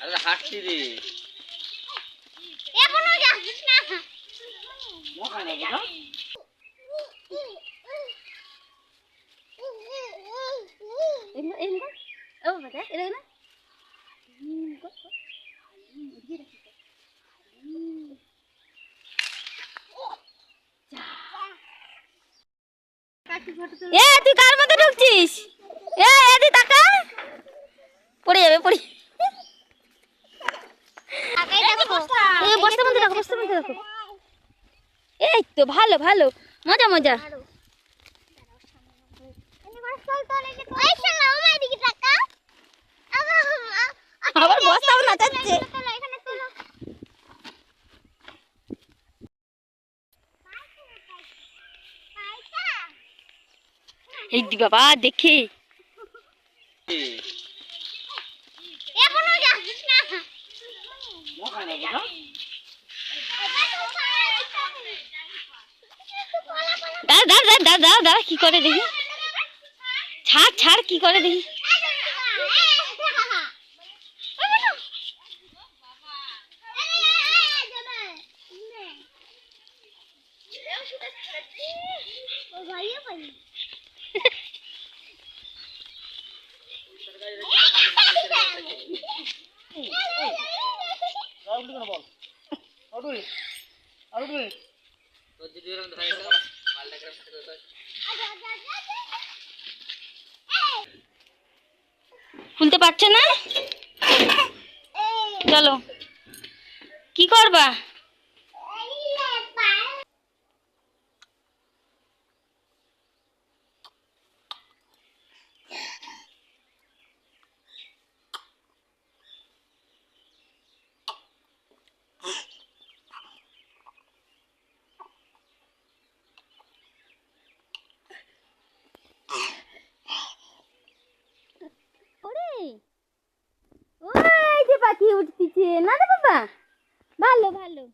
আরে হাঁটছি রে এখনো যাচ্ছিস না মোখায় না বুঝা এমন ও বাবা এরে না এ তুই কার মধ্যে ঢুকছিস এ এদি টাকা পড়ে যাবে পড়ে এই বস্তার মধ্যে রাখো বস্তার মধ্যে রাখো এই তো ভালো ভালো মজা মজা আবার বস্তাও নাচাচ্ছে এই দি বাবা দেখে এখনো যাচ্ছিস না মোখায় না বুঝা দাদা কি করে দেখি ছাড় ছাড় কি করে দেখি খুলতে পারছে না চলো কি করবা ওই যে পাখি উঠতিছে না রে বাবা ভালো ভালো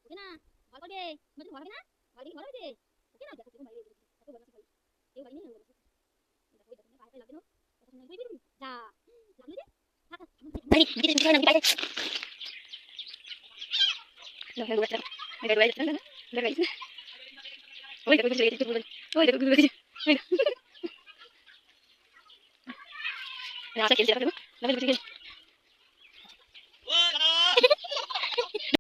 না ভালো দে মত ভালো না ভালো ভালো দে ওকে না দেখো তুমি বাইরে এত বড় ভালো এই বাইরে না দেখো দেখো পায়ে লাগে না তখন না কই দিবি যা লাগলো যে থাক আরে দিদি তুমি না বাইরে লো হে গুলা বাইরে বাইরে না বাইরে ওই দেখো তুমি দেখো ওই দেখো তুমি দেখো না আচ্ছা খেলতে রাখো না